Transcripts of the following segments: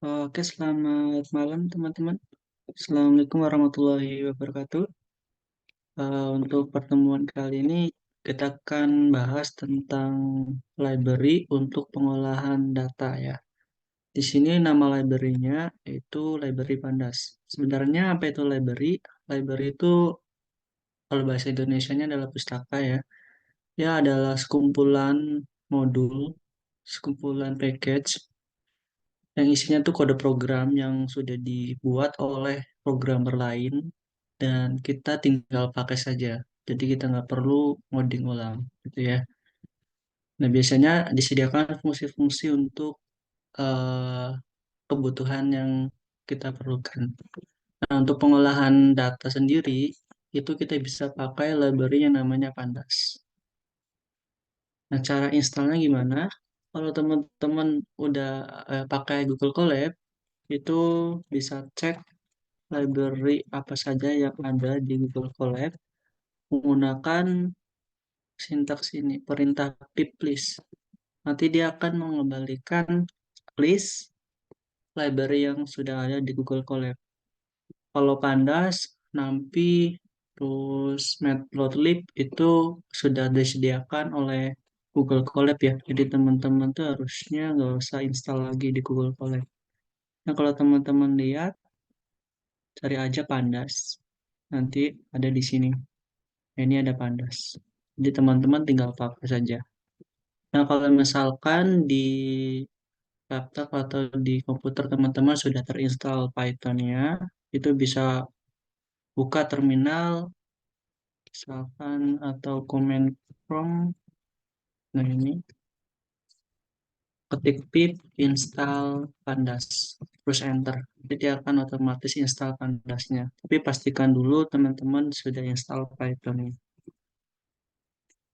Oke, selamat malam teman-teman. Assalamualaikum warahmatullahi wabarakatuh. Untuk pertemuan kali ini kita akan bahas tentang library untuk pengolahan data ya. Di sini nama library-nya itu Library Pandas. Sebenarnya apa itu library? Library itu kalau bahasa Indonesianya adalah pustaka ya. Ya adalah sekumpulan modul, sekumpulan package yang isinya tuh kode program yang sudah dibuat oleh programmer lain dan kita tinggal pakai saja. Jadi kita nggak perlu ngoding ulang, gitu ya. Nah, biasanya disediakan fungsi-fungsi untuk eh, kebutuhan yang kita perlukan. Nah, untuk pengolahan data sendiri, itu kita bisa pakai library yang namanya Pandas. Nah, cara installnya gimana? Kalau teman-teman udah pakai Google Colab, itu bisa cek library apa saja yang ada di Google Colab menggunakan sintaks ini, perintah pip list. Nanti dia akan mengembalikan list library yang sudah ada di Google Colab. Kalau Pandas, NumPy, terus Matplotlib itu sudah disediakan oleh Google Colab ya. Jadi teman-teman tuh harusnya nggak usah install lagi di Google Colab. Nah, kalau teman-teman lihat, cari aja Pandas. Nanti ada di sini. Nah, ini ada Pandas. Jadi teman-teman tinggal pakai saja. Nah, kalau misalkan di laptop atau di komputer teman-teman sudah terinstall Python-nya, itu bisa buka terminal, misalkan atau command prompt. Nah, ini ketik pip install pandas, terus enter. Jadi dia akan otomatis install pandasnya. Tapi pastikan dulu teman-teman sudah install Python-nya.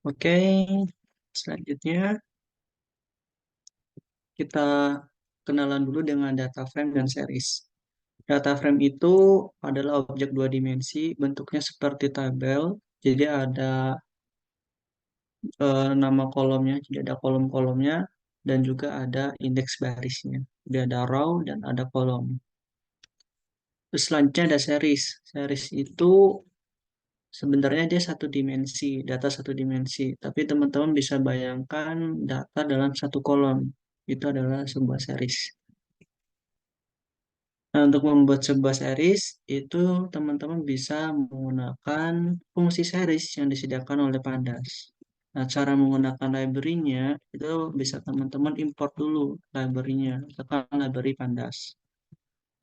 Oke, selanjutnya kita kenalan dulu dengan data frame dan series. Data frame itu adalah objek dua dimensi, bentuknya seperti tabel. Jadi ada nama kolomnya, jadi ada kolom-kolomnya, dan juga ada indeks barisnya. Jadi ada row dan ada kolom. Terus selanjutnya ada series. Series itu sebenarnya dia satu dimensi, data satu dimensi. Tapi teman-teman bisa bayangkan data dalam satu kolom. Itu adalah sebuah series. Nah, untuk membuat sebuah series, itu teman-teman bisa menggunakan fungsi series yang disediakan oleh Pandas. Nah, cara menggunakan library-nya, itu bisa teman-teman import dulu library-nya, misalkan library Pandas.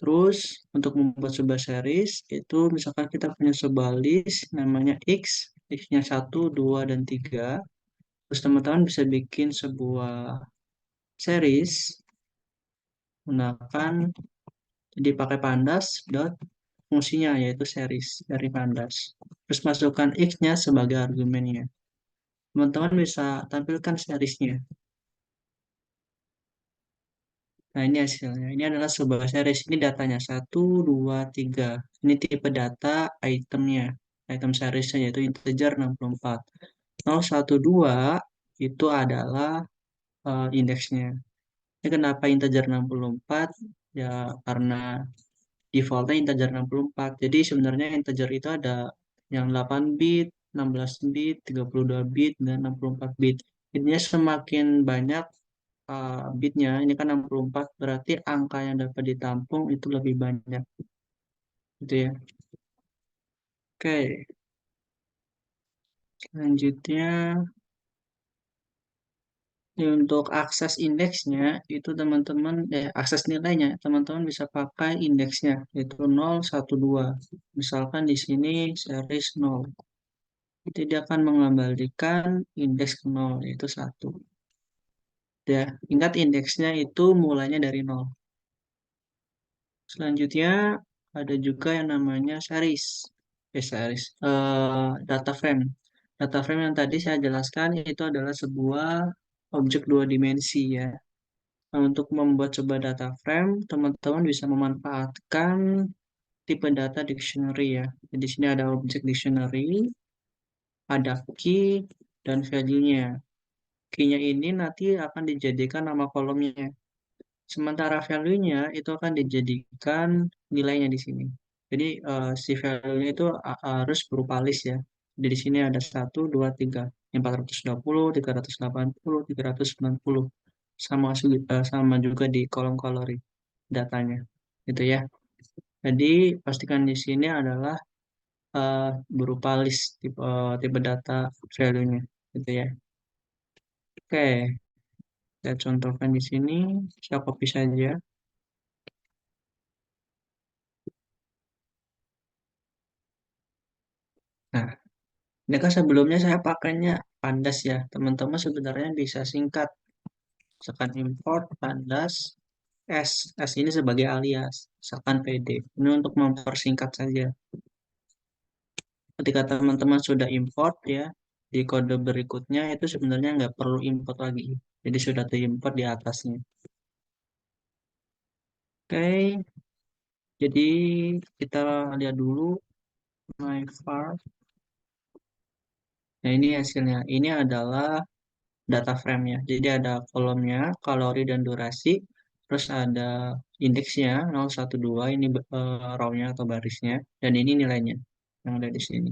Terus, untuk membuat sebuah series, itu misalkan kita punya sebuah list, namanya X, X-nya 1, 2, dan 3. Terus teman-teman bisa bikin sebuah series menggunakan, jadi pakai Pandas, fungsinya yaitu series dari Pandas. Terus masukkan X-nya sebagai argumennya. Teman-teman bisa tampilkan seriesnya. Nah, ini hasilnya. Ini adalah sebuah series. Ini datanya satu 2 3. Ini tipe data itemnya. Item seriesnya yaitu integer 64. 0, 1, 2 itu adalah indeksnya. Ini kenapa integer 64? Ya, karena defaultnya integer 64. Jadi sebenarnya integer itu ada yang 8 bit, 16 bit, 32 bit, dan 64 bit. Intinya semakin banyak bitnya, ini kan 64, berarti angka yang dapat ditampung itu lebih banyak. Gitu ya. Oke, selanjutnya ini untuk akses indeksnya, itu teman-teman, akses nilainya, teman-teman bisa pakai indeksnya, yaitu 0, 1, 2. Misalkan di sini series 0. Jadi dia akan mengembalikan indeks ke 0, yaitu 1. Ya, ingat indeksnya itu mulainya dari 0. Selanjutnya ada juga yang namanya series. Data frame. Data frame yang tadi saya jelaskan itu adalah sebuah objek dua dimensi ya. Nah, untuk membuat sebuah data frame, teman-teman bisa memanfaatkan tipe data dictionary ya. Jadi di sini ada objek dictionary, ada key, dan value-nya. Key-nya ini nanti akan dijadikan nama kolomnya. Sementara value-nya itu akan dijadikan nilainya di sini. Jadi si value-nya itu harus berupa list ya. Jadi di sini ada 1, 2, 3, 420, 380, 390. Sama juga di kolom kalori datanya. Gitu ya. Jadi pastikan di sini adalah berupa list tipe data value-nya. Gitu ya. Oke, saya contohkan di sini. Saya copy saja. Nah, ini kan sebelumnya saya pakainya Pandas ya. Teman-teman sebenarnya bisa singkat. Misalkan import Pandas S. S ini sebagai alias. Misalkan PD. Ini untuk mempersingkat saja. Ketika teman-teman sudah import ya, di kode berikutnya itu sebenarnya nggak perlu import lagi. Jadi sudah diimport di atasnya. Oke, jadi kita lihat dulu my var. Nah ini hasilnya. Ini adalah data frame-nya. Jadi ada kolomnya, kalori dan durasi, terus ada indeksnya 012, ini row-nya atau barisnya, dan ini nilainya yang ada di sini.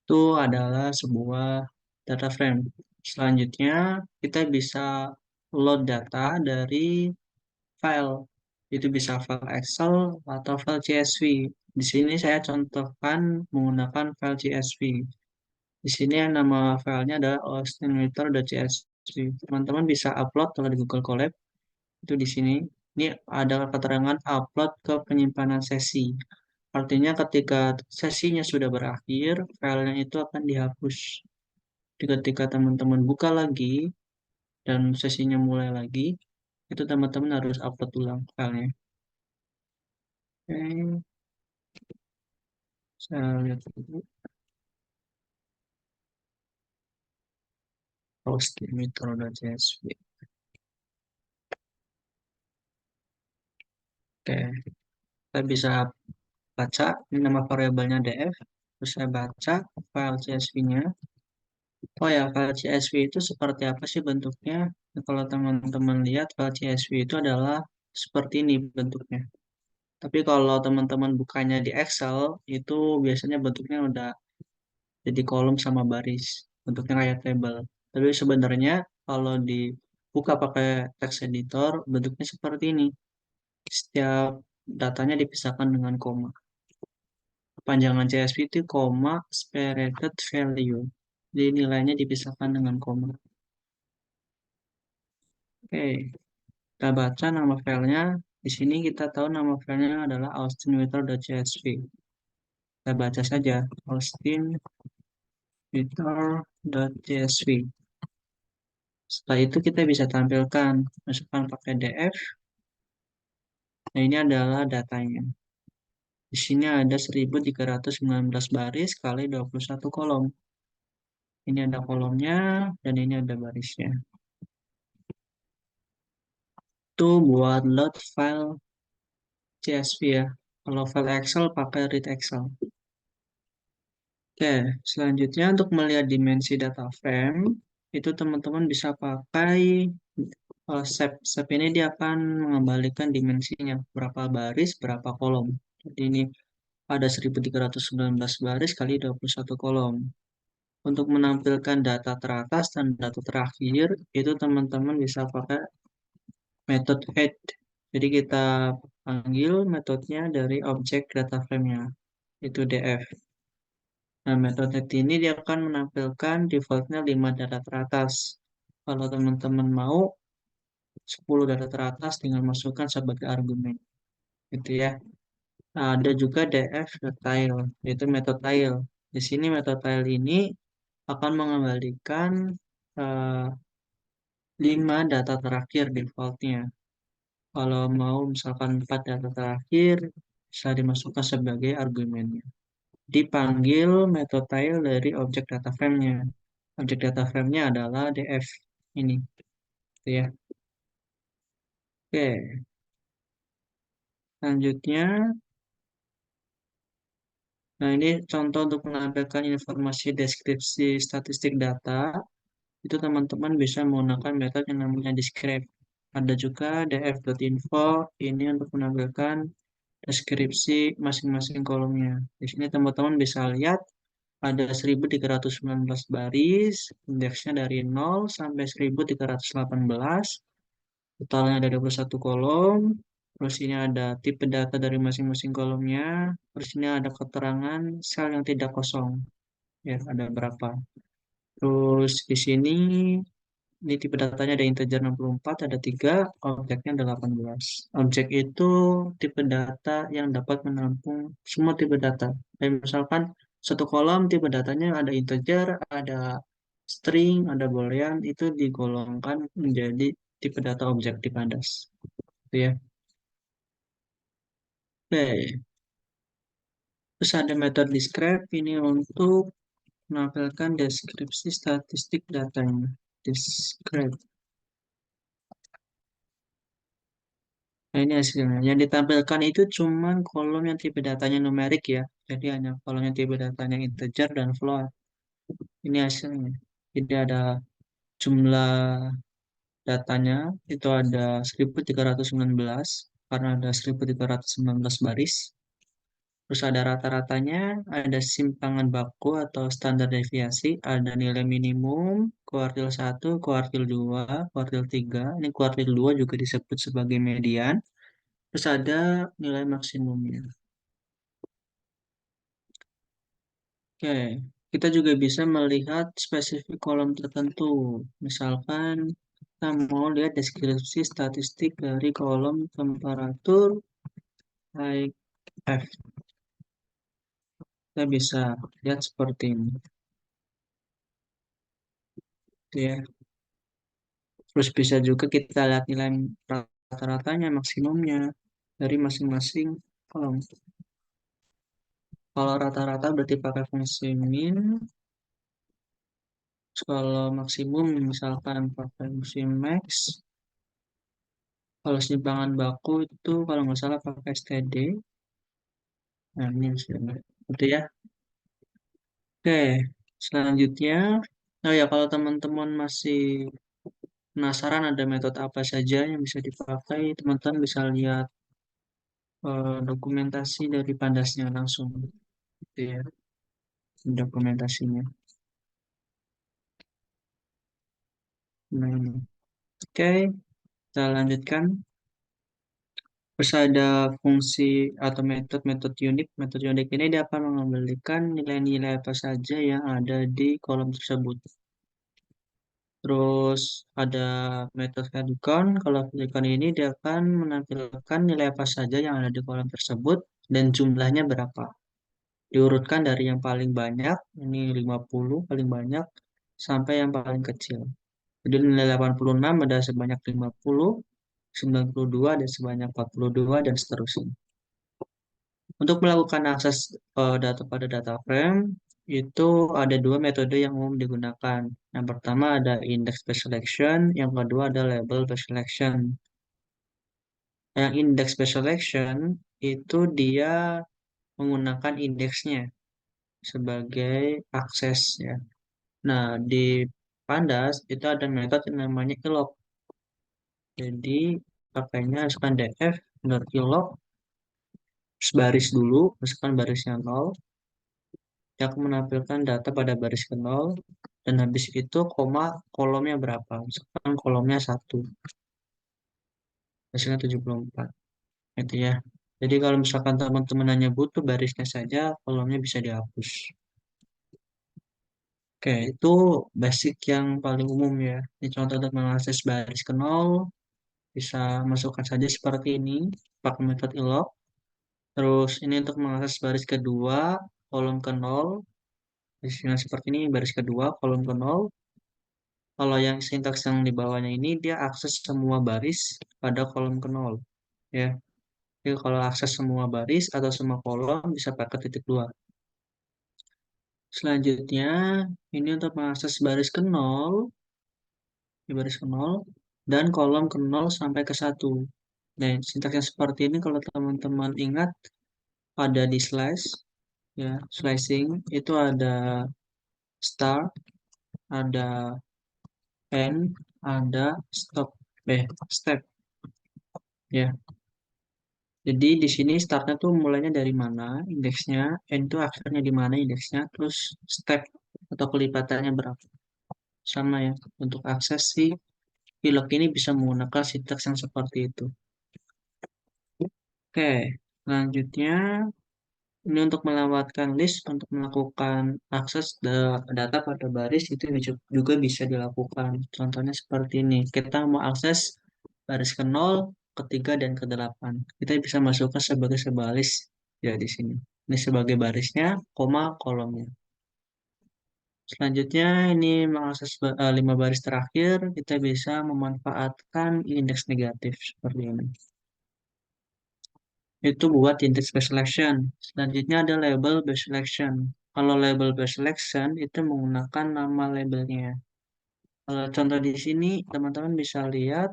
Itu adalah sebuah data frame. Selanjutnya, kita bisa load data dari file. Itu bisa file Excel atau file CSV. Di sini saya contohkan menggunakan file CSV. Di sini yang nama filenya adalah austinmeter.csv. Teman-teman bisa upload kalau di Google Colab itu di sini. Ini ada keterangan upload ke penyimpanan sesi. Artinya ketika sesinya sudah berakhir, filenya itu akan dihapus. Jadi ketika teman-teman buka lagi dan sesinya mulai lagi, itu teman-teman harus upload ulang filenya. Oke, saya lihat dulu. Austinmeter.csv. Oke, kita bisa baca ini nama variabelnya df, terus saya baca file CSV-nya. Oh ya, file CSV itu seperti apa sih bentuknya? Nah, kalau teman-teman lihat file CSV itu adalah seperti ini bentuknya. Tapi kalau teman-teman bukanya di Excel itu biasanya bentuknya udah jadi kolom sama baris, bentuknya kayak table. Tapi sebenarnya kalau dibuka pakai text editor bentuknya seperti ini. Setiap datanya dipisahkan dengan koma. Panjangan CSV itu koma separated value. Jadi nilainya dipisahkan dengan koma. Oke, kita baca nama filenya. Di sini kita tahu nama filenya adalah austinmeter.csv. Kita baca saja austinmeter.csv. Setelah itu kita bisa tampilkan, masukkan pakai df. Nah, ini adalah datanya. Di sini ada 1319 baris kali 21 kolom. Ini ada kolomnya dan ini ada barisnya. Itu buat load file CSV ya. Kalau file Excel pakai read Excel. Oke, selanjutnya untuk melihat dimensi data frame, itu teman-teman bisa pakai SAP. SAP ini dia akan mengembalikan dimensinya, berapa baris, berapa kolom. Jadi ini ada 1319 baris kali 21 kolom. Untuk menampilkan data teratas dan data terakhir, itu teman-teman bisa pakai metode add. Jadi kita panggil metodenya dari objek data frame-nya, itu df. Nah, metode ini dia akan menampilkan defaultnya 5 data teratas. Kalau teman-teman mau 10 data teratas tinggal masukkan sebagai argumen. Gitu ya. Nah, ada juga df.tile, yaitu metode tile. Di sini metode tile ini akan mengembalikan eh, 5 data terakhir defaultnya. Kalau mau misalkan 4 data terakhir, bisa dimasukkan sebagai argumennya. Dipanggil metode tile dari objek data frame-nya. Objek data frame-nya adalah df ini, gitu ya. Oke, selanjutnya, nah ini contoh untuk menampilkan informasi deskripsi statistik data. itu teman-teman bisa menggunakan metode yang namanya describe. Ada juga df.info, ini untuk menampilkan deskripsi masing-masing kolomnya. Di sini teman-teman bisa lihat ada 1319 baris, indeksnya dari 0 sampai 1318, totalnya ada 21 kolom, terus ini ada tipe data dari masing-masing kolomnya, terus ini ada keterangan sel yang tidak kosong, ya ada berapa. Terus di sini ini tipe datanya ada integer 64, ada 3, objeknya ada 18. Objek itu tipe data yang dapat menampung semua tipe data. Kayak misalkan satu kolom tipe datanya ada integer, ada string, ada boolean, itu digolongkan menjadi tipe data objek di Pandas. Gitu ya. Oke, terus ada metode describe ini untuk menampilkan deskripsi statistik datanya. Describe. Nah, ini hasilnya. Yang ditampilkan itu cuman kolom yang tipe datanya numerik ya. Jadi hanya kolom yang tipe datanya integer dan float. Ini hasilnya. Jadi ada jumlah datanya itu ada 1319 karena ada 1319 baris. Terus ada rata-ratanya, ada simpangan baku atau standar deviasi, ada nilai minimum, kuartil 1, kuartil 2, kuartil 3. Ini kuartil 2 juga disebut sebagai median. Terus ada nilai maksimumnya. Oke, kita juga bisa melihat spesifik kolom tertentu. Misalkan kita mau lihat deskripsi statistik dari kolom temperatur high F. Kita bisa lihat seperti ini. Gitu ya. Terus bisa juga kita lihat nilai rata-ratanya, maksimumnya dari masing-masing kolom. Kalau rata-rata berarti pakai fungsi min. Kalau maksimum misalkan pakai fungsi max. Kalau simpangan baku itu kalau nggak salah pakai std. Nah, ini hasilnya. Gitu ya. Oke, selanjutnya. Oh ya, kalau teman-teman masih penasaran ada metode apa saja yang bisa dipakai, teman-teman bisa lihat dokumentasi dari Pandasnya langsung. Gitu ya, dokumentasinya. Nah, ini. Oke, kita lanjutkan. Terus ada fungsi atau metode-metode unik. Metode unik ini dapat mengembalikan nilai-nilai apa saja yang ada di kolom tersebut. Terus ada metode Favicon. Kalau Favicon ini dia akan menampilkan nilai apa saja yang ada di kolom tersebut dan jumlahnya berapa. Diurutkan dari yang paling banyak, ini 50 paling banyak, sampai yang paling kecil. Jadi nilai 86 ada sebanyak 50, 92 ada sebanyak 42, dan seterusnya. Untuk melakukan akses data pada data frame, itu ada dua metode yang umum digunakan. Yang pertama ada index-based selection, yang kedua ada label-based selection. Yang index-based selection itu dia menggunakan indeksnya sebagai akses ya. Nah, di Pandas itu ada metode yang namanya ilog. Jadi pakainya misalkan df ilog baris dulu, misalkan barisnya 0, dia akan menampilkan data pada baris ke 0, dan habis itu koma kolomnya berapa, misalkan kolomnya 1, hasilnya 74, gitu ya. Jadi kalau misalkan teman-teman hanya butuh barisnya saja, kolomnya bisa dihapus. Oke, itu basic yang paling umum ya. Ini contoh untuk mengakses baris ke 0, bisa masukkan saja seperti ini, pakai metode ilog. Terus ini untuk mengakses baris kedua, kolom ke 0, hasilnya seperti ini, baris kedua, kolom ke 0. Kalau yang sintaks yang di bawahnya ini, dia akses semua baris pada kolom ke 0. Ya. Jadi kalau akses semua baris atau semua kolom, bisa pakai titik 2. Selanjutnya, ini untuk mengakses baris ke 0, di baris ke 0, dan kolom ke 0 sampai ke 1. Nah, sintaksnya seperti ini kalau teman-teman ingat, ada di slice, ya, slicing, itu ada start, ada N ada step ya. Jadi di sini startnya tuh mulainya dari mana indeksnya, N itu akhirnya di mana indeksnya, terus step atau kelipatannya berapa. Sama ya, untuk akses si pilot ini bisa menggunakan sintaks yang seperti itu. Oke, selanjutnya ini untuk melewatkan list untuk melakukan akses data pada baris itu juga bisa dilakukan. Contohnya seperti ini. Kita mau akses baris ke-0, ke-3, dan ke-8. Kita bisa masukkan sebagai sebuah list ya di sini. Ini sebagai barisnya, koma kolomnya. Selanjutnya ini mengakses 5 baris terakhir, kita bisa memanfaatkan indeks negatif seperti ini. Itu buat index based selection. Selanjutnya ada label based selection. Kalau label based selection itu menggunakan nama labelnya. Kalau contoh di sini teman-teman bisa lihat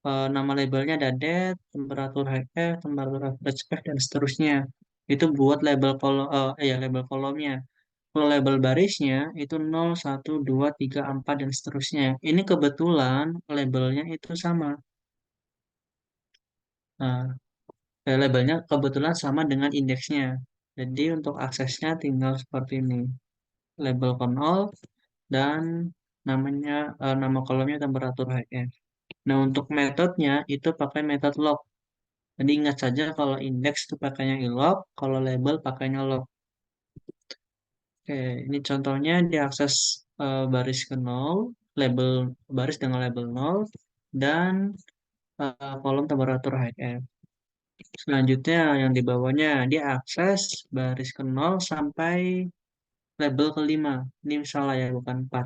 nama labelnya ada date, temperatur HF, temperatur average F, dan seterusnya. Itu buat label kolomnya. Kalau label barisnya itu 0, 1, 2, 3, 4, dan seterusnya. Ini kebetulan labelnya itu sama. Nah, labelnya kebetulan sama dengan indeksnya. Jadi untuk aksesnya tinggal seperti ini. Label kernel dan nama kolomnya temperatur HF. Nah, untuk metodenya itu pakai metode log. Jadi ingat saja kalau indeks itu pakainya ilog, kalau label pakainya log. Oke, ini contohnya diakses baris ke 0, label baris dengan label 0 dan kolom temperatur HF. Selanjutnya yang di bawahnya dia akses baris ke 0 sampai label kelima. Ini salah ya, bukan 4.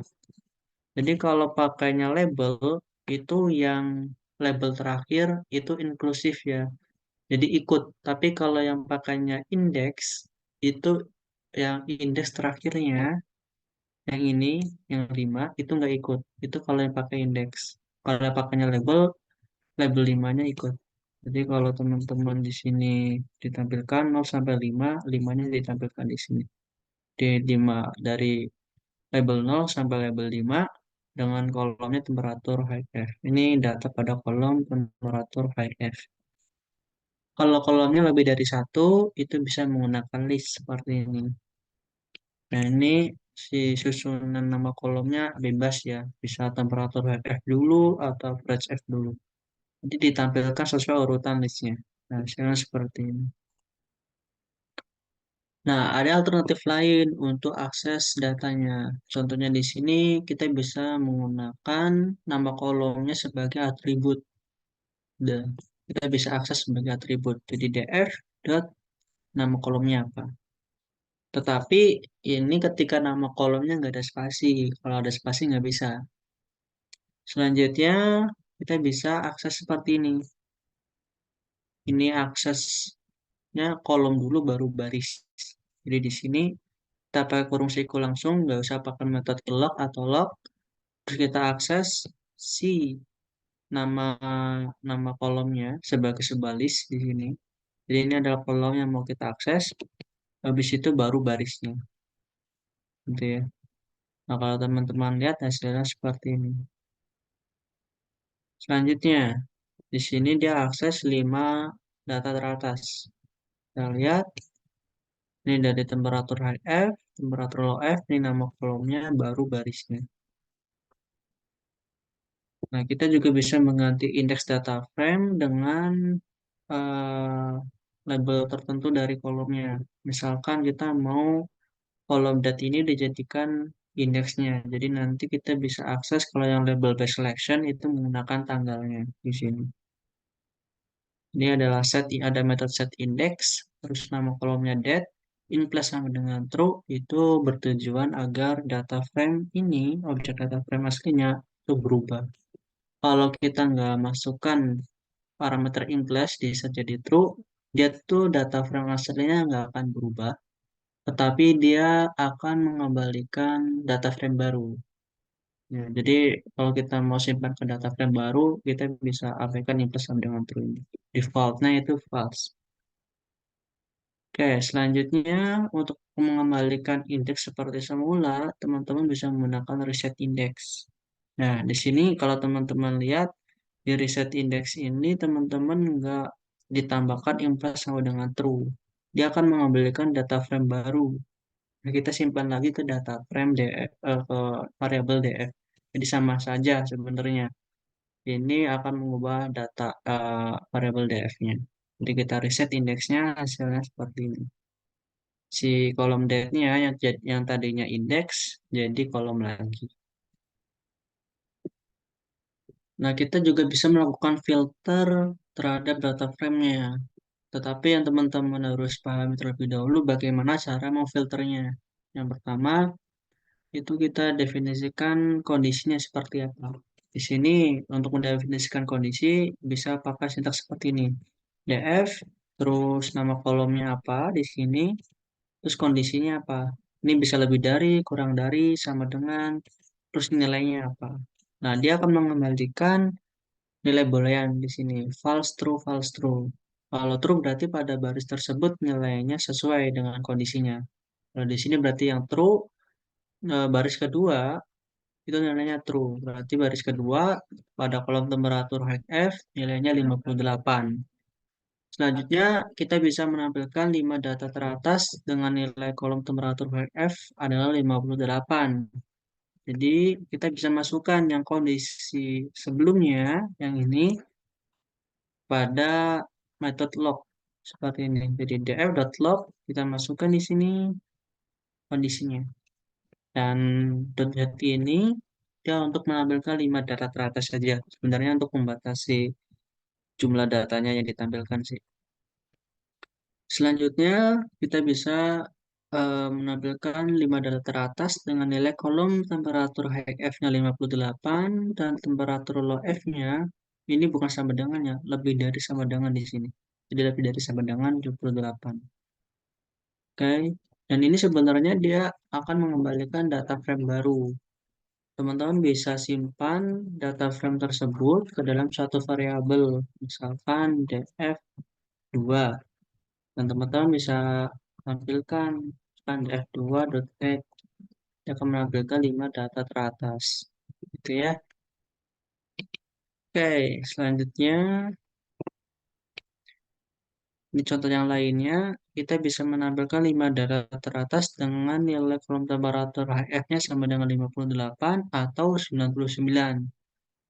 Jadi kalau pakainya label itu yang label terakhir itu inklusif ya. Jadi ikut. Tapi kalau yang pakainya indeks itu yang indeks terakhirnya yang ini yang 5 itu nggak ikut. Itu kalau yang pakai indeks. Kalau yang pakainya label, label 5-nya ikut. Jadi kalau teman-teman di sini ditampilkan 0 sampai 5, 5-nya ditampilkan di sini. Di 5 dari label 0 sampai label 5 dengan kolomnya temperatur high F. Ini data pada kolom temperatur high F. Kalau kolomnya lebih dari satu, itu bisa menggunakan list seperti ini. Nah, ini si susunan nama kolomnya bebas ya. Bisa temperatur high F dulu atau average F dulu. Jadi ditampilkan sesuai urutan listnya. Nah, misalnya seperti ini. Nah, ada alternatif lain untuk akses datanya. Contohnya di sini kita bisa menggunakan nama kolomnya sebagai atribut. Dan kita bisa akses sebagai atribut. Jadi df dot nama kolomnya apa. Tetapi ini ketika nama kolomnya nggak ada spasi. Kalau ada spasi nggak bisa. Selanjutnya kita bisa akses seperti ini. Ini aksesnya kolom dulu baru baris. Jadi di sini kita pakai kurung siku langsung, nggak usah pakai metode lock atau log. Terus kita akses si nama nama kolomnya sebagai sebuah list di sini. Jadi ini adalah kolom yang mau kita akses. Habis itu baru barisnya, gitu ya. Nah, kalau teman-teman lihat hasilnya seperti ini. Selanjutnya, di sini dia akses 5 data teratas. Kita lihat, ini dari temperatur high F, temperatur low F, ini nama kolomnya, baru barisnya. Nah, kita juga bisa mengganti indeks data frame dengan eh, label tertentu dari kolomnya. Misalkan kita mau kolom data ini dijadikan indeksnya. Jadi nanti kita bisa akses kalau yang label based selection itu menggunakan tanggalnya di sini. Ini adalah ada metode set index, terus nama kolomnya date, in plus sama dengan true, itu bertujuan agar data frame ini, objek data frame aslinya, itu berubah. Kalau kita nggak masukkan parameter in plus di set jadi true, dia tuh data frame aslinya nggak akan berubah, tetapi dia akan mengembalikan data frame baru. Ya, jadi kalau kita mau simpan ke data frame baru, kita bisa abaikan in plus sama dengan true ini. Defaultnya itu false. Oke, selanjutnya untuk mengembalikan indeks seperti semula, teman-teman bisa menggunakan reset index. Nah, di sini kalau teman-teman lihat di reset index ini teman-teman nggak ditambahkan imply sama dengan true. Dia akan mengembalikan data frame baru. Nah, kita simpan lagi ke data frame DF, ke variabel DF. Jadi sama saja sebenarnya. Ini akan mengubah data variabel DF-nya. Jadi kita reset indeksnya hasilnya seperti ini. Si kolom date-nya yang tadinya indeks jadi kolom lagi. Nah, kita juga bisa melakukan filter terhadap data frame-nya. Tetapi yang teman-teman harus pahami terlebih dahulu bagaimana cara memfilternya. Yang pertama, itu kita definisikan kondisinya seperti apa. Di sini untuk mendefinisikan kondisi bisa pakai sintaks seperti ini. df, terus nama kolomnya apa di sini, terus kondisinya apa. Ini bisa lebih dari, kurang dari, sama dengan, terus nilainya apa. Nah, dia akan mengembalikan nilai boolean di sini. False, true, false, true. Kalau true berarti pada baris tersebut nilainya sesuai dengan kondisinya. Kalau di sini berarti yang true, baris kedua itu nilainya true. Berarti baris kedua pada kolom temperatur HF nilainya 58. Selanjutnya kita bisa menampilkan 5 data teratas dengan nilai kolom temperatur HF adalah 58. Jadi kita bisa masukkan yang kondisi sebelumnya yang ini pada metode log seperti ini. Jadi df.log kita masukkan di sini kondisinya. Dan dot ini dia untuk menampilkan 5 data teratas saja. Sebenarnya untuk membatasi jumlah datanya yang ditampilkan sih. Selanjutnya kita bisa menampilkan 5 data teratas dengan nilai kolom temperatur high F-nya 58 dan temperatur low F-nya ini bukan sama dengan ya, lebih dari sama dengan di sini. Jadi lebih dari sama dengan 78. Oke. Dan ini sebenarnya dia akan mengembalikan data frame baru. Teman-teman bisa simpan data frame tersebut ke dalam suatu variabel, misalkan df2. Dan teman-teman bisa tampilkan kan df2.get dia akan menampilkan 5 data teratas. Gitu ya. Oke, selanjutnya di contoh yang lainnya, kita bisa menampilkan 5 data teratas dengan nilai kolom temperatur HF-nya sama dengan 58 atau 99.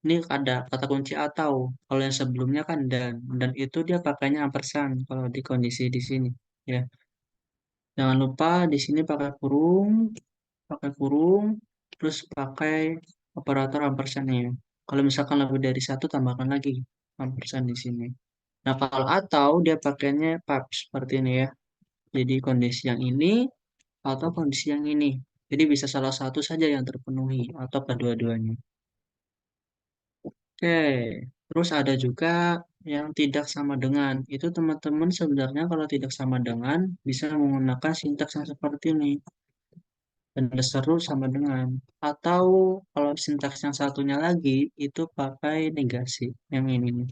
Ini ada kata kunci atau. Kalau yang sebelumnya kan dan itu dia pakainya ampersand kalau di kondisi di sini. Ya, jangan lupa di sini pakai kurung, terus pakai operator ampersandnya. Kalau misalkan lebih dari satu, tambahkan lagi ampersand di sini. Nah, kalau atau dia pakainya pub seperti ini ya. Jadi kondisi yang ini atau kondisi yang ini. Jadi bisa salah satu saja yang terpenuhi atau kedua-duanya. Oke, terus ada juga yang tidak sama dengan. Itu teman-teman sebenarnya kalau tidak sama dengan bisa menggunakan sintaks yang seperti ini. Dan seru sama dengan. Atau kalau sintaks yang satunya lagi itu pakai negasi yang ini nih.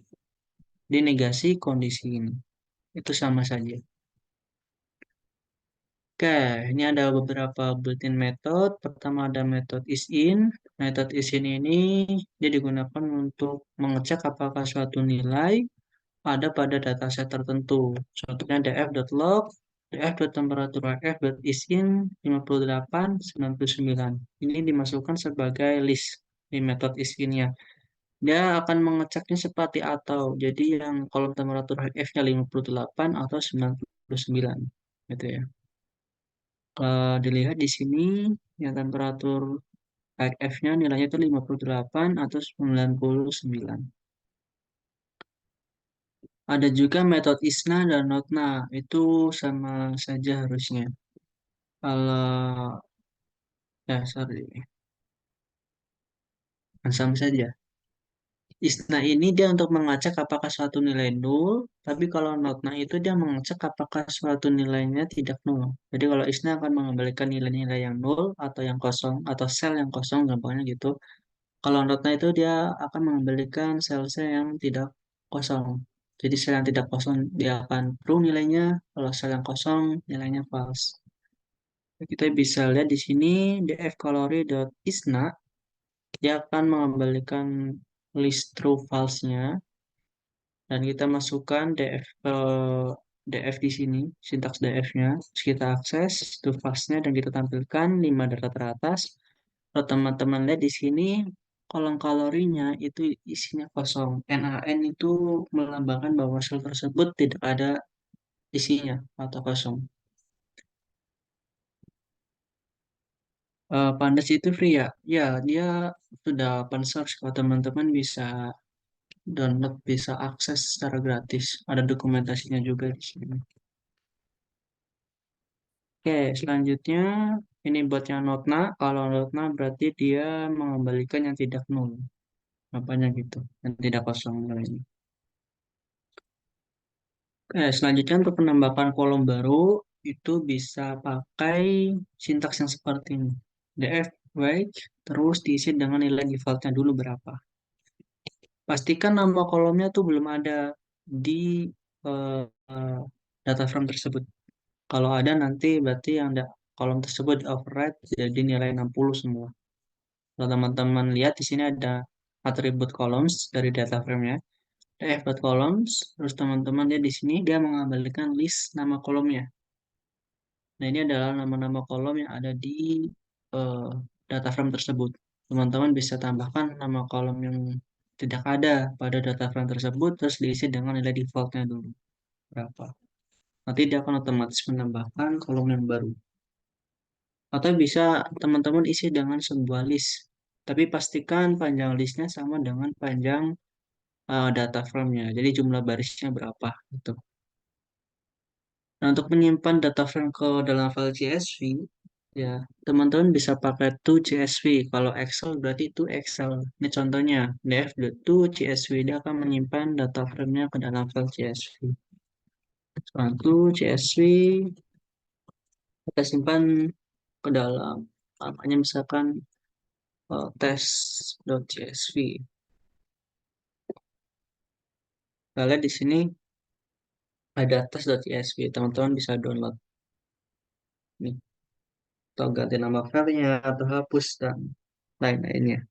Di negasi kondisi ini. Itu sama saja. Oke, ini ada beberapa built-in method. Pertama ada method isin. Method isin ini dia digunakan untuk mengecek apakah suatu nilai ada pada dataset tertentu. Contohnya df.log, df.temperatur.f.isin 58, 99. Ini dimasukkan sebagai list di metode isinnya. Dia akan mengeceknya seperti atau. Jadi yang kolom temperatur HF-nya 58 atau 99. Gitu ya. Dilihat di sini yang temperatur HF-nya nilainya itu 58 atau 99. Ada juga metode ISNA dan NOTNA, itu sama saja harusnya. Kalau, ya sorry, sama saja. ISNA ini dia untuk mengecek apakah suatu nilai nol, tapi kalau NOTNA itu dia mengecek apakah suatu nilainya tidak nol. Jadi kalau ISNA akan mengembalikan nilai-nilai yang nol atau yang kosong, atau sel yang kosong, gampangnya gitu. Kalau NOTNA itu dia akan mengembalikan sel-sel yang tidak kosong. Jadi sel yang tidak kosong dia akan true nilainya, kalau sel yang kosong nilainya false. Kita bisa lihat di sini dfkalori.isNa dia akan mengembalikan list true false-nya dan kita masukkan df di sini, sintaks df-nya. Terus kita akses true false-nya dan kita tampilkan 5 data teratas. Kalau teman-teman lihat di sini kolom kalorinya itu isinya kosong. NaN itu melambangkan bahwa sel tersebut tidak ada isinya atau kosong. Pandas itu free ya? Ya, dia sudah open source. Kalau teman-teman bisa download, bisa akses secara gratis. Ada dokumentasinya juga di sini. Oke, selanjutnya ini buat yang notna. Kalau notna berarti dia mengembalikan yang tidak nol. Apanya gitu, yang tidak kosong nilainya. Oke, selanjutnya untuk penambahan kolom baru itu bisa pakai sintaks yang seperti ini. Df wage terus diisi dengan nilai defaultnya dulu berapa. Pastikan nama kolomnya tuh belum ada di eh, eh, data frame tersebut. Kalau ada nanti berarti yang kolom tersebut override jadi nilai 60 semua. Kalau teman-teman lihat di sini ada atribut columns dari data frame-nya. Df.columns, terus teman-teman lihat di sini dia mengembalikan list nama kolomnya. Nah, ini adalah nama-nama kolom yang ada di eh, data frame tersebut. Teman-teman bisa tambahkan nama kolom yang tidak ada pada data frame tersebut, terus diisi dengan nilai defaultnya dulu. Berapa? Nanti dia akan otomatis menambahkan kolom yang baru. Atau bisa teman-teman isi dengan sebuah list. Tapi pastikan panjang listnya sama dengan panjang data frame-nya. Jadi jumlah barisnya berapa gitu. Nah, untuk menyimpan data frame ke dalam file CSV, ya, teman-teman bisa pakai to CSV. Kalau Excel berarti to Excel. Ini contohnya, df.to CSV. Dia akan menyimpan data frame-nya ke dalam file CSV. To CSV, kita simpan ke dalam, namanya misalkan test.csv. Kita lihat di sini ada test.csv. Teman-teman bisa download. Nih, atau ganti nama filenya, atau hapus, dan lain-lainnya.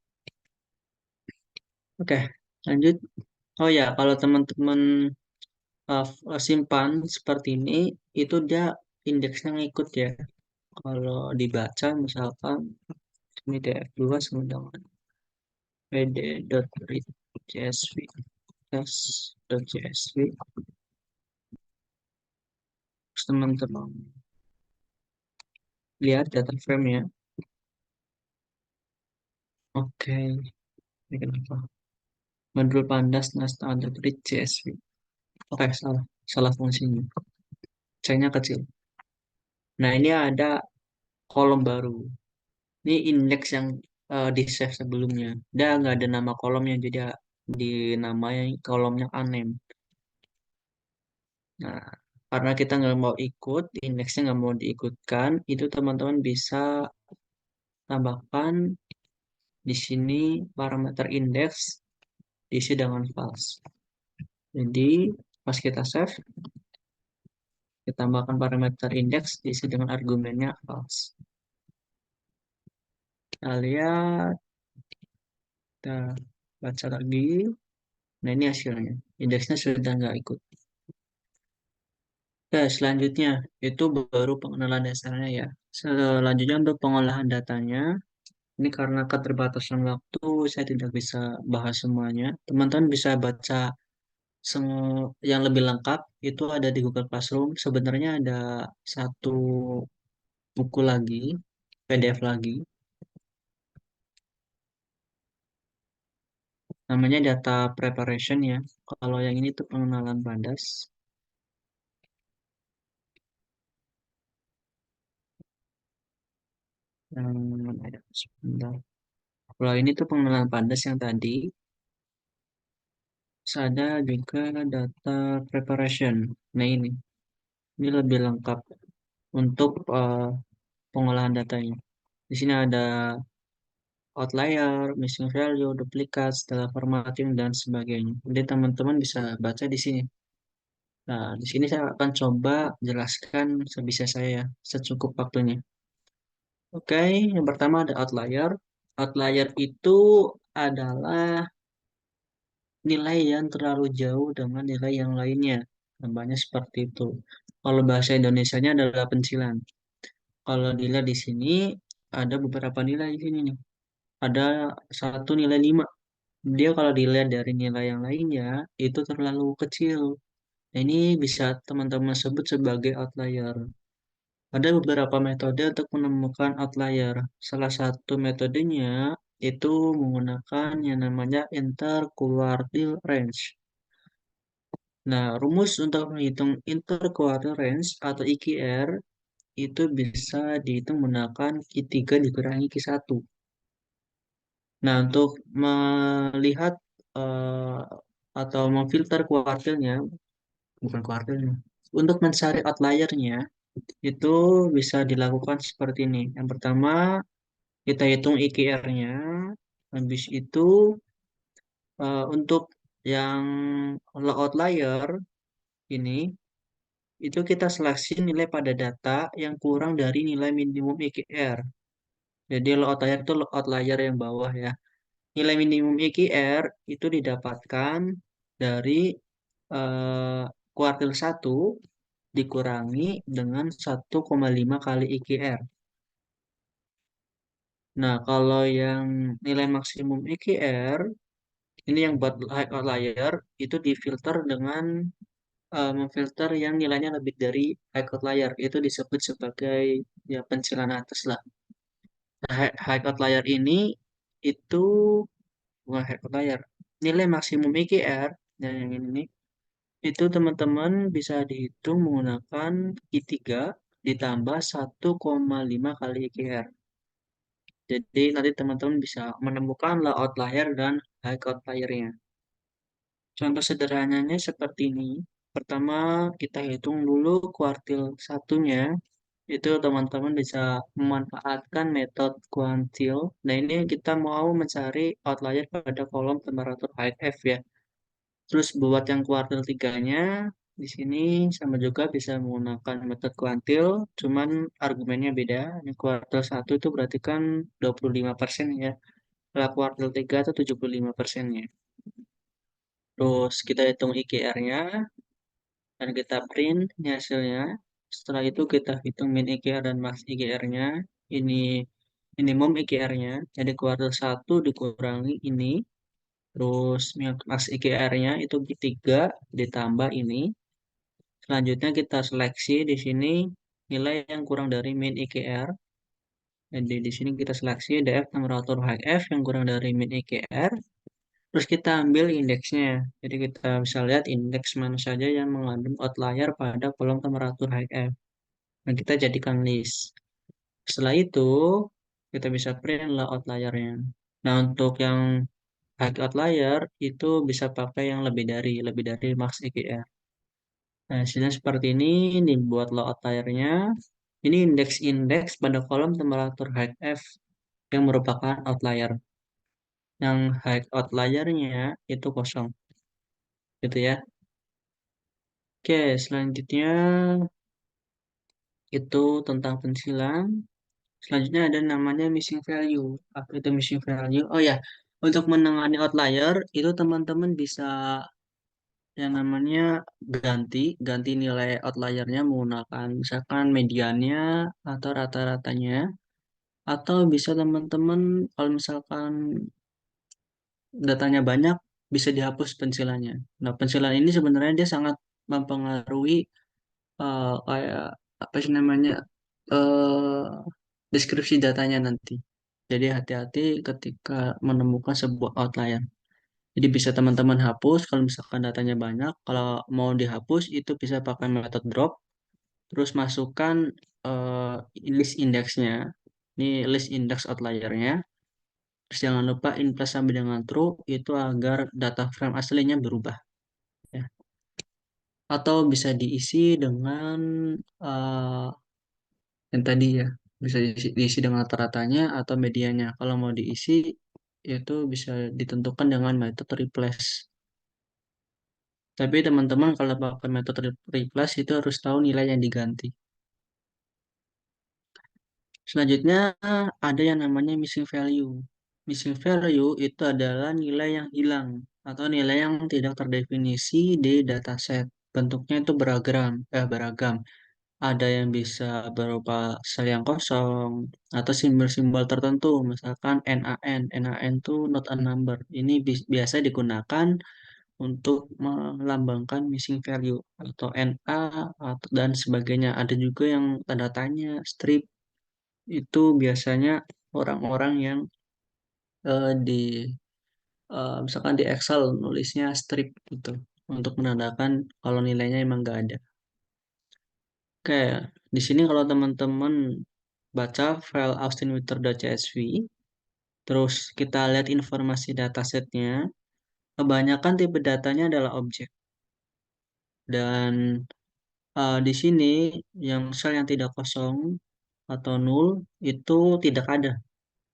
Oke, lanjut. Oh ya, kalau teman-teman simpan seperti ini, itu dia indeksnya ngikut ya. Kalau dibaca misalkan ini df2 sama dengan pd.read.csv test.csv, terus teman-teman lihat data frame-nya. Oke, ini kenapa? Modul Pandas Nasta Standard Read CSV. Oke, salah. Salah fungsinya. C-nya kecil. Nah, ini ada kolom baru. Ini indeks yang di save sebelumnya. Dia nggak ada nama kolomnya, jadi dinamai kolomnya unnamed. Nah, karena kita nggak mau ikut, indeksnya nggak mau diikutkan, itu teman-teman bisa tambahkan di sini parameter indeks diisi dengan false. Jadi, pas kita save, kita tambahkan parameter indeks diisi dengan argumennya false. Kita lihat, kita baca lagi. Nah, ini hasilnya. Indeksnya sudah nggak ikut. Oke, selanjutnya itu baru pengenalan dasarnya ya. Selanjutnya untuk pengolahan datanya. Ini karena keterbatasan waktu, saya tidak bisa bahas semuanya. Teman-teman bisa baca yang lebih lengkap. Itu ada di Google Classroom. Sebenarnya ada satu buku lagi, PDF lagi. Namanya Data Preparation ya. Kalau yang ini tuh pengenalan Pandas. Yang mana ya? Sebentar. Kalau ini tuh pengenalan Pandas yang tadi. Terus ada juga data preparation. Nah ini lebih lengkap untuk pengolahan datanya. Di sini ada outlier, missing value, duplikat, data formatting dan sebagainya. Jadi teman-teman bisa baca di sini. Nah, di sini saya akan coba jelaskan sebisa saya, secukup waktunya. Oke, yang pertama ada outlier. Outlier itu adalah nilai yang terlalu jauh dengan nilai yang lainnya. Namanya seperti itu. Kalau bahasa Indonesianya adalah pensilan. Kalau dilihat di sini ada beberapa nilai di sini nih. Ada satu nilai 5. Dia kalau dilihat dari nilai yang lainnya itu terlalu kecil. Nah, ini bisa teman-teman sebut sebagai outlier. Ada beberapa metode untuk menemukan outlier. Salah satu metodenya itu menggunakan yang namanya interquartile range. Nah, rumus untuk menghitung interquartile range atau IQR itu bisa dihitung menggunakan Q3 dikurangi Q1. Nah, untuk melihat eh, atau memfilter kuartilnya, bukan kuartilnya, untuk mencari outliernya, itu bisa dilakukan seperti ini. Yang pertama, kita hitung IQR-nya. Habis itu, untuk yang low outlier ini, itu kita seleksi nilai pada data yang kurang dari nilai minimum IQR. Jadi low outlier itu low outlier yang bawah ya. Nilai minimum IQR itu didapatkan dari eh, kuartil 1 dikurangi dengan 1,5 kali IQR. Nah, kalau yang nilai maksimum IQR, ini yang buat high outlier, itu difilter dengan memfilter yang nilainya lebih dari high outlier. Itu disebut sebagai ya pencilan atas lah. Nah, high outlier ini itu bukan high outlier. Nilai maksimum IQR, yang ini, itu teman-teman bisa dihitung menggunakan I3 ditambah 1,5 kali IQR. Jadi nanti teman-teman bisa menemukan low outlier dan high outlier-nya. Contoh sederhananya seperti ini. Pertama, kita hitung dulu kuartil satunya. Itu teman-teman bisa memanfaatkan metode kuantil. Nah, ini kita mau mencari outlier pada kolom temperatur HF ya. Terus buat yang kuartil tiganya, di sini sama juga bisa menggunakan metode kuantil, cuman argumennya beda. Ini kuartil satu itu berarti kan 25% ya. Kalau kuartil 3 itu 75%-nya. Terus kita hitung IKR-nya dan kita print ini hasilnya. Setelah itu kita hitung min IKR dan max IKR-nya. Ini minimum IKR-nya. Jadi kuartil satu dikurangi ini. Terus max IKR-nya itu 3 ditambah ini. Selanjutnya kita seleksi di sini nilai yang kurang dari min IKR. Jadi di sini kita seleksi DF temperatur HF yang kurang dari min IKR. Terus kita ambil indeksnya. Jadi kita bisa lihat indeks mana saja yang mengandung outlier pada kolom temperatur HF. Nah, kita jadikan list. Setelah itu, kita bisa print lah outlier-nya. Nah, untuk yang high outlier itu bisa pakai yang lebih dari max EGR. Nah, hasilnya seperti ini buat low outlier-nya. Ini indeks-indeks pada kolom temperatur HF yang merupakan outlier. Yang high outlier-nya itu kosong, gitu ya. Oke, selanjutnya itu tentang pensilang. Selanjutnya ada namanya missing value. Apa itu missing value? Oh ya, untuk menangani outlier itu teman-teman bisa yang namanya ganti ganti nilai outliernya menggunakan misalkan mediannya atau rata-ratanya, atau bisa teman-teman kalau misalkan datanya banyak bisa dihapus pensilannya. Nah, pensilan ini sebenarnya dia sangat mempengaruhi kayak apa sih namanya eh deskripsi datanya nanti. Jadi hati-hati ketika menemukan sebuah outlier. Jadi bisa teman-teman hapus kalau misalkan datanya banyak. Kalau mau dihapus itu bisa pakai metode drop. Terus masukkan eh, list indeksnya. Ini list indeks outliernya. Terus jangan lupa in plus sampai dengan true itu agar data frame aslinya berubah. Ya. Atau bisa diisi dengan eh, yang tadi ya, bisa diisi dengan rata-ratanya atau medianya. Kalau mau diisi itu bisa ditentukan dengan metode replace. Tapi teman-teman kalau pakai metode replace itu harus tahu nilai yang diganti. Selanjutnya ada yang namanya missing value. Missing value itu adalah nilai yang hilang atau nilai yang tidak terdefinisi di dataset. Bentuknya itu beragam. Ada yang bisa berupa sel yang kosong atau simbol-simbol tertentu, misalkan NaN. NaN itu not a number. Ini biasa digunakan untuk melambangkan missing value atau dan sebagainya. Ada juga yang tanda tanya, strip, itu biasanya orang-orang yang di misalkan di Excel nulisnya strip gitu untuk menandakan kalau nilainya emang nggak ada. Oke, di sini kalau teman-teman baca file austinwither.csv, terus kita lihat informasi datasetnya, kebanyakan tipe datanya adalah objek. Dan di sini yang sel yang tidak kosong atau nol itu tidak ada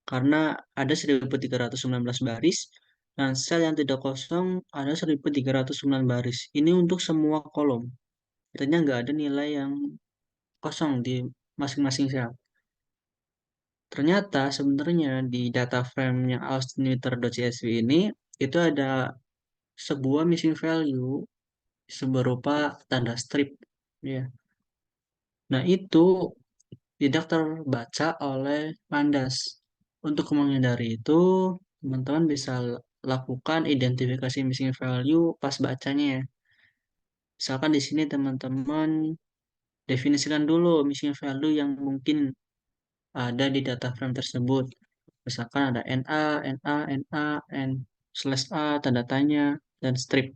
karena ada 1319 baris dan sel yang tidak kosong ada 1309 baris. Ini untuk semua kolom. Artinya nggak ada nilai yang kosong di masing-masing sel. Ternyata sebenarnya di data frame yang austinmeter.csv ini itu ada sebuah missing value seberupa tanda strip. Ya. Nah, itu tidak terbaca oleh Pandas. Untuk menghindari itu, teman-teman bisa lakukan identifikasi missing value pas bacanya. Misalkan di sini teman-teman definisikan dulu missing value yang mungkin ada di data frame tersebut. Misalkan ada N, slash A, tanda tanya, dan strip.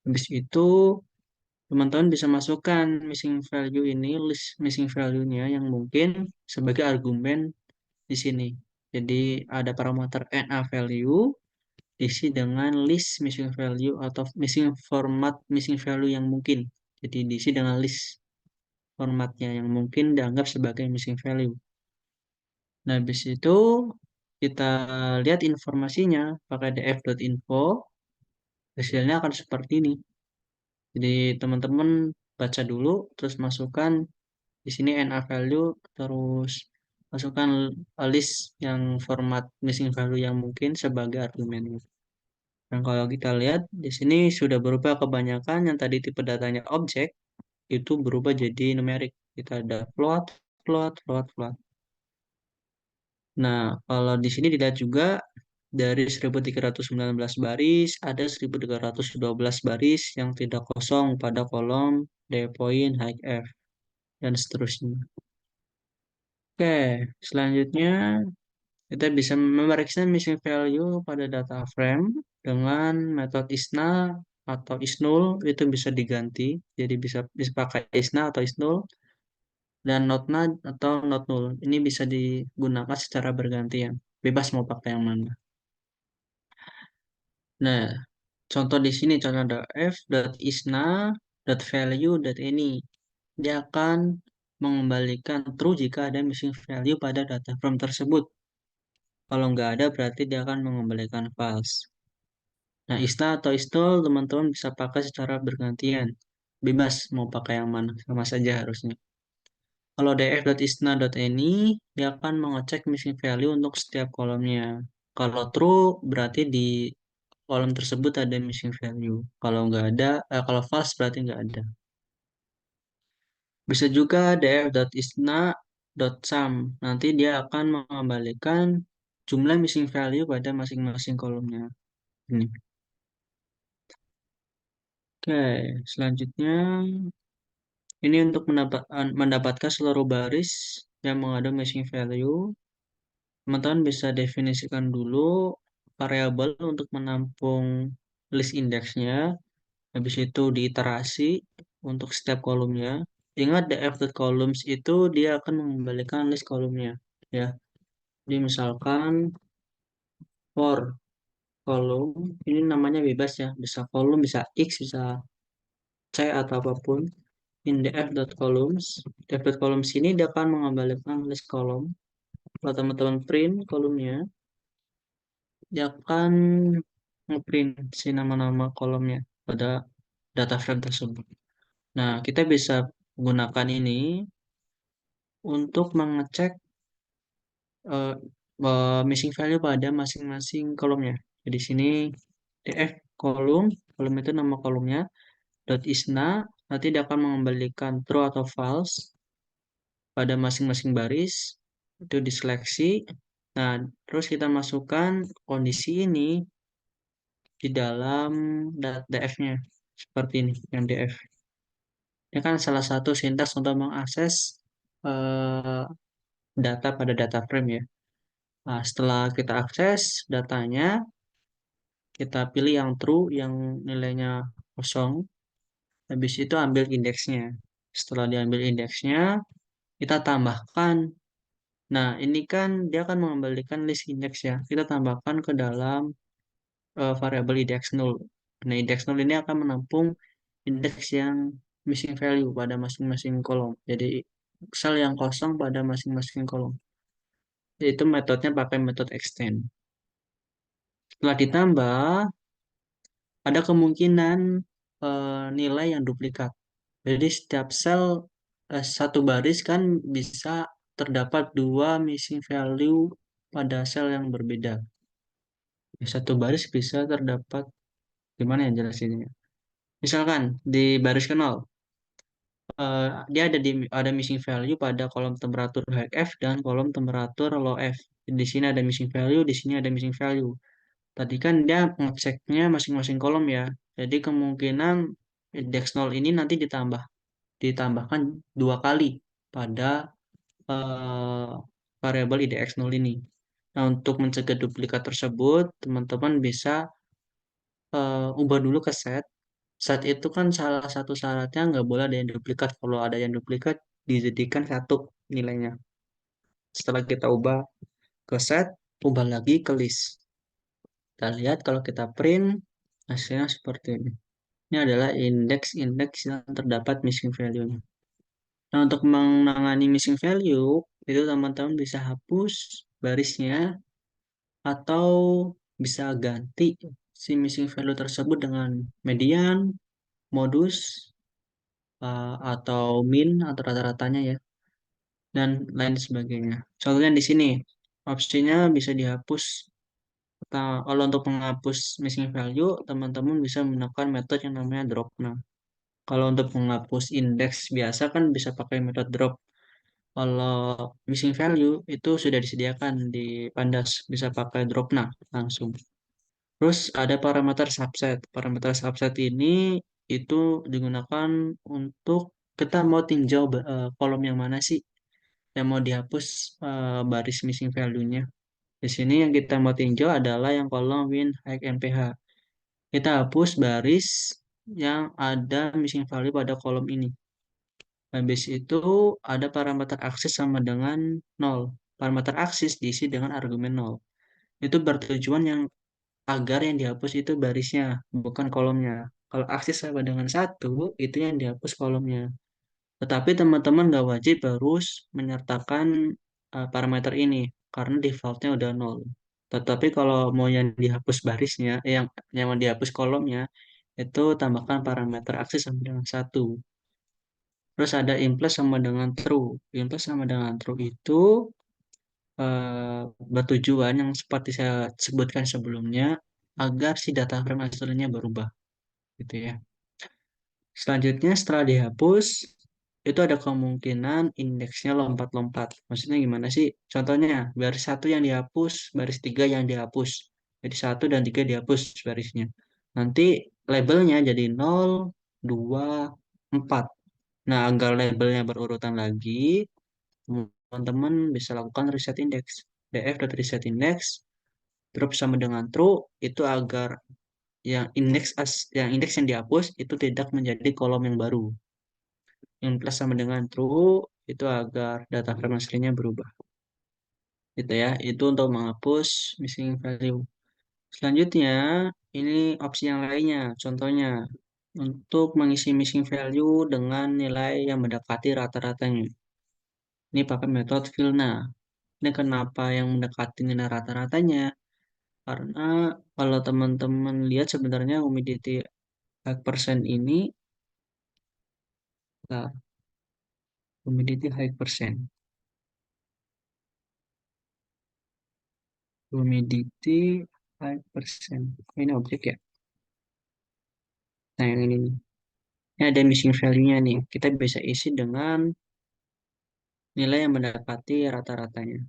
Habis itu, teman-teman bisa masukkan missing value ini, list missing value-nya yang mungkin sebagai argumen di sini. Jadi ada parameter NA value diisi dengan list missing value atau missing value yang mungkin. Jadi diisi dengan list formatnya yang mungkin dianggap sebagai missing value. Nah, habis itu kita lihat informasinya pakai df.info, hasilnya akan seperti ini. Jadi teman-teman baca dulu, terus masukkan di sini NA value, terus masukkan list yang format missing value yang mungkin sebagai argumen. Dan kalau kita lihat di sini sudah berubah kebanyakan yang tadi tipe datanya objek itu berubah jadi numerik. Kita ada float, float, float, float. Nah, kalau di sini dilihat juga dari 1319 baris ada 1312 baris yang tidak kosong pada kolom D point high F dan seterusnya. Oke, selanjutnya kita bisa memeriksa missing value pada data frame dengan metode ISNA atau ISNUL itu bisa diganti. Jadi bisa pakai ISNA atau ISNUL dan NOTNA atau NOTNUL. Ini bisa digunakan secara bergantian. Bebas mau pakai yang mana. Nah, contoh di sini contoh ada f.isna.value.any. Dia akan mengembalikan true jika ada missing value pada data frame tersebut. Kalau nggak ada berarti dia akan mengembalikan false. Nah, ISNA atau ISTOL teman-teman bisa pakai secara bergantian. Bebas mau pakai yang mana, sama saja harusnya. Kalau df.isna.any, dia akan mengecek missing value untuk setiap kolomnya. Kalau true, berarti di kolom tersebut ada missing value. Kalau nggak ada, kalau false berarti nggak ada. Bisa juga df.isna.sum. Nanti dia akan mengembalikan jumlah missing value pada masing-masing kolomnya. Ini. Oke, selanjutnya ini untuk mendapatkan seluruh baris yang mengandung missing value. Teman-teman bisa definisikan dulu variabel untuk menampung list indeksnya. Habis itu diiterasi untuk setiap kolomnya. Ingat df.columns itu dia akan mengembalikan list kolomnya. Ya, jadi misalkan for kolom, ini namanya bebas ya. Bisa kolom, bisa X, bisa C atau apapun. In df.columns, df.columns ini dia akan mengembalikan list kolom. Kalau teman-teman print kolomnya, dia akan ngeprint si nama-nama kolomnya pada data frame tersebut. Nah, kita bisa gunakan ini untuk mengecek eh, missing value pada masing-masing kolomnya. Jadi sini df kolom, kolom itu nama kolomnya, dot isna, nanti dia akan mengembalikan true atau false pada masing-masing baris, itu diseleksi. Nah, terus kita masukkan kondisi ini di dalam df-nya, seperti ini, yang df. Ini kan salah satu sintaks untuk mengakses eh, data pada data frame ya. Nah, setelah kita akses datanya, kita pilih yang true, yang nilainya kosong. Habis itu ambil indeksnya. Setelah diambil indeksnya, kita tambahkan. Nah, ini kan dia akan mengembalikan list indeks ya. Kita tambahkan ke dalam variabel index null. Nah, index null ini akan menampung indeks yang missing value pada masing-masing kolom. Jadi, sel yang kosong pada masing-masing kolom. Itu metodenya pakai metode extend. Setelah ditambah, ada kemungkinan nilai yang duplikat. Jadi setiap sel satu baris kan bisa terdapat dua missing value pada sel yang berbeda. Satu baris bisa terdapat gimana ya jelasinnya? Misalkan di baris ke 0, dia ada missing value pada kolom temperatur high F dan kolom temperatur low F. Di sini ada missing value, di sini ada missing value. Tadi kan dia ngeceknya masing-masing kolom ya. Jadi kemungkinan index 0 ini nanti ditambahkan dua kali pada eh, variabel IDX 0 ini. Nah, untuk mencegah duplikat tersebut, teman-teman bisa ubah dulu ke set. Set itu kan salah satu syaratnya nggak boleh ada yang duplikat. Kalau ada yang duplikat, dijadikan satu nilainya. Setelah kita ubah ke set, ubah lagi ke list. Kita lihat kalau kita print, hasilnya seperti ini. Ini adalah indeks-indeks yang terdapat missing value-nya. Nah, untuk menangani missing value, itu teman-teman bisa hapus barisnya atau bisa ganti si missing value tersebut dengan median, modus, atau min atau rata-ratanya ya, dan lain sebagainya. Contohnya di sini, opsinya bisa dihapus. Kalau untuk menghapus missing value, teman-teman bisa menggunakan metode yang namanya drop. Nah, kalau untuk menghapus indeks biasa kan bisa pakai metode drop. Kalau missing value itu sudah disediakan di Pandas, bisa pakai drop nah langsung. Terus ada parameter subset. Parameter subset ini itu digunakan untuk kita mau tinjau kolom yang mana sih yang mau dihapus baris missing value-nya. Di sini yang kita mau tinjau adalah yang kolom win high NPH. Kita hapus baris yang ada missing value pada kolom ini. Habis itu ada parameter aksis sama dengan 0. Parameter aksis diisi dengan argumen 0. Itu bertujuan yang agar yang dihapus itu barisnya, bukan kolomnya. Kalau aksis sama dengan 1, itu yang dihapus kolomnya. Tetapi teman-teman nggak wajib harus menyertakan parameter ini, karena defaultnya udah 0. Tetapi kalau mau yang dihapus barisnya, yang mau dihapus kolomnya, itu tambahkan parameter aksis sama dengan 1. Terus ada impl sama dengan true. Impl sama dengan true itu eh, bertujuan yang seperti saya sebutkan sebelumnya agar si data frame aslinya berubah gitu ya. Selanjutnya setelah dihapus itu ada kemungkinan indeksnya lompat-lompat. Maksudnya gimana sih? Contohnya baris satu yang dihapus, baris tiga yang dihapus. Jadi satu dan tiga dihapus barisnya. Nanti labelnya jadi 0, 2, 4. Nah, agar labelnya berurutan lagi, teman-teman bisa lakukan reset index. df.reset index drop sama dengan true itu agar yang indeks yang dihapus itu tidak menjadi kolom yang baru. Yang plus sama dengan true itu agar data frame aslinya berubah. Gitu ya. Itu untuk menghapus missing value. Selanjutnya, ini opsi yang lainnya. Contohnya, untuk mengisi missing value dengan nilai yang mendekati rata-ratanya. Ini pakai metode Vilna. Ini kenapa yang mendekati nilai rata-ratanya? Karena kalau teman-teman lihat sebenarnya humidity High percent ini, humidity high percent. Humidity high percent. Ini objek ya. Nah, yang ini nih. Ini ada missing value-nya nih. Kita bisa isi dengan nilai yang mendapati rata-ratanya.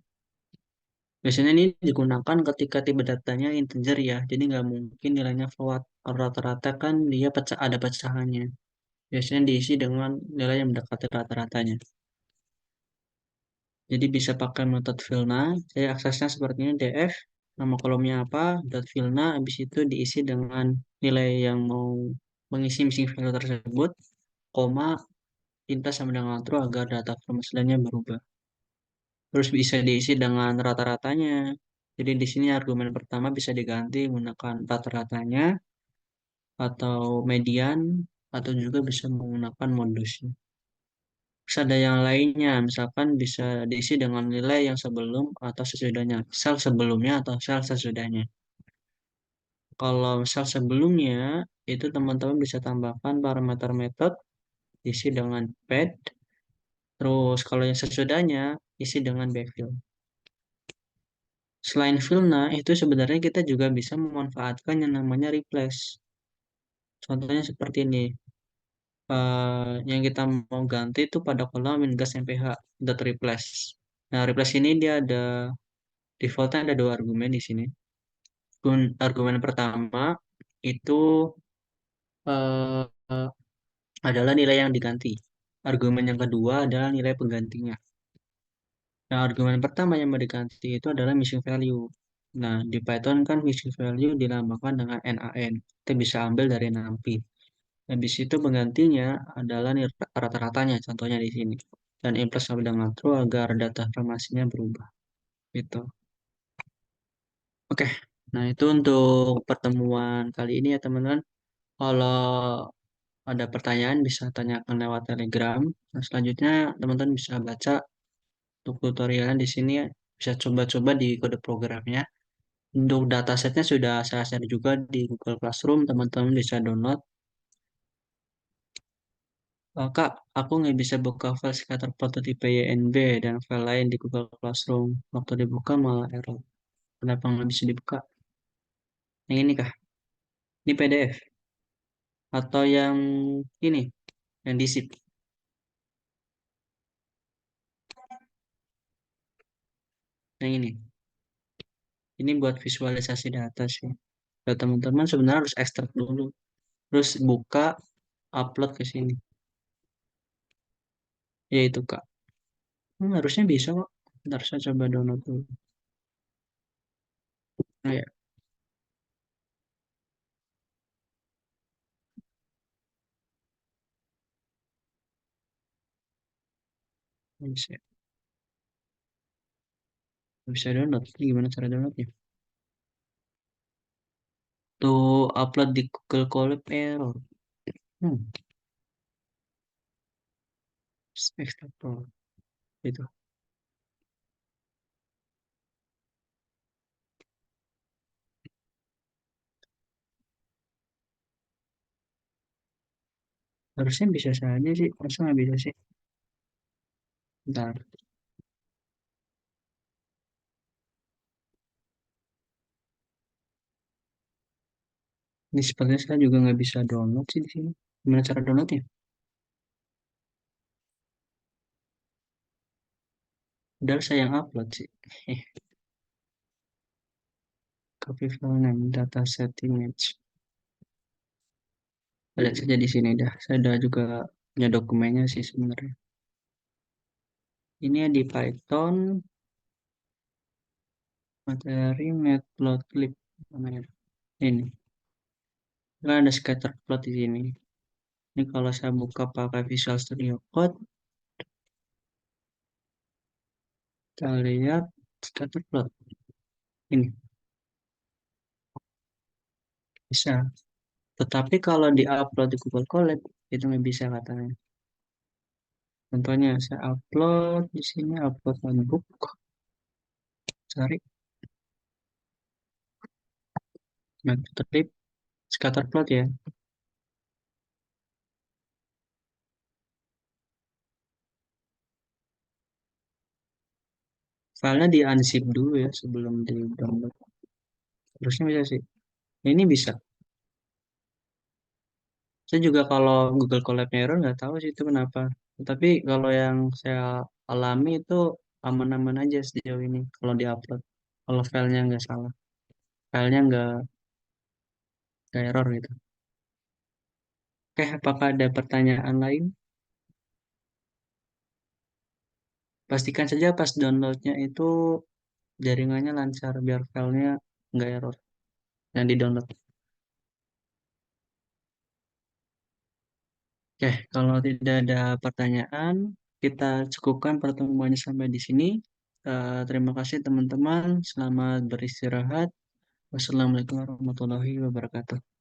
Biasanya ini digunakan ketika tipe datanya integer ya. Jadi nggak mungkin nilainya float. Kalau rata-rata kan dia ada pecahannya. Biasanya diisi dengan nilai yang mendekati rata-ratanya. Jadi bisa pakai metode Vilna. Saya aksesnya seperti ini df. Nama kolomnya apa? Dot Vilna. Habis itu diisi dengan nilai yang mau mengisi missing value tersebut. Koma. Pinta sama dengan true agar data permasalahannya berubah. Terus bisa diisi dengan rata-ratanya. Jadi di sini argumen pertama bisa diganti menggunakan rata-ratanya atau median atau juga bisa menggunakan modusnya. Terus ada yang lainnya, misalkan bisa diisi dengan nilai yang sebelum atau sesudahnya. Sel sebelumnya atau sel sesudahnya. Kalau sel sebelumnya, itu teman-teman bisa tambahkan parameter metode, isi dengan pad. Terus kalau yang sesudahnya, isi dengan backfill. Selain Vilna, itu sebenarnya kita juga bisa memanfaatkan yang namanya replace. Contohnya seperti ini. Yang kita mau ganti itu pada kolom mingas mph dot replace. Nah, replace ini dia ada defaultnya ada dua argumen di sini. Argumen pertama itu eh, adalah nilai yang diganti. Argumen yang kedua adalah nilai penggantinya. Nah, argumen pertama yang mau diganti itu adalah missing value. Nah, di Python kan missing value dilambangkan dengan NaN. Kita bisa ambil dari NumPy. Habis itu penggantinya adalah rata-ratanya, contohnya di sini. Dan implement sama dengan true agar data informasinya berubah. Gitu. Oke, nah itu untuk pertemuan kali ini ya teman-teman. Kalau ada pertanyaan bisa tanyakan lewat Telegram. Nah, selanjutnya teman-teman bisa baca untuk tutorialnya di sini ya. Bisa coba-coba di kode programnya. Untuk datasetnya sudah saya share juga di Google Classroom. Teman-teman bisa download. Kak, aku nggak bisa buka file scatterplot tipe YNB dan file lain di Google Classroom. Waktu dibuka malah error. Kenapa nggak bisa dibuka? Yang ini kah? Ini PDF. Atau yang ini, yang di zip. Yang ini. Ini buat visualisasi data sih. Nah, teman-teman sebenarnya harus ekstrak dulu. Terus buka, upload ke sini. Ya itu Kak. Harusnya bisa kok. Ntar saya coba download dulu. Nah, ya, bisa. Bisa download. Ini gimana cara downloadnya? Tuh upload di Google Colab error. Hmm, ekstrak. Itu. Harusnya bisa saja sih. Masa nggak bisa sih? Bentar. Ini sepertinya saya juga nggak bisa download sih di sini. Gimana cara downloadnya? Padahal saya yang upload sih. Eh, copy file name, dataset image. Ada saja di sini dah. Saya udah juga punya dokumennya sih sebenarnya. Ini ya di Python, materi matplotlib namanya. Ini. Kan ada scatter plot di sini. Ini kalau saya buka pakai Visual Studio Code, kita lihat scatter plot. Ini bisa. Tetapi kalau di-upload di Google Colab, itu nggak bisa katanya. Contohnya saya upload di sini, upload notebook, cari matplotlib, scatter plot ya. filenya di unzip dulu ya sebelum di download. Terusnya bisa sih. Ini bisa. Saya juga kalau Google Colab error nggak tahu sih itu kenapa. Tapi kalau yang saya alami itu aman-aman aja sejauh ini kalau diupload. Kalau filenya nggak salah, filenya nggak error gitu. Oke, apakah ada pertanyaan lain? Pastikan saja pas downloadnya itu jaringannya lancar biar filenya nggak error yang di download. Oke, kalau tidak ada pertanyaan, kita cukupkan pertemuannya sampai di sini. Terima kasih teman-teman. Selamat beristirahat. Wassalamualaikum warahmatullahi wabarakatuh.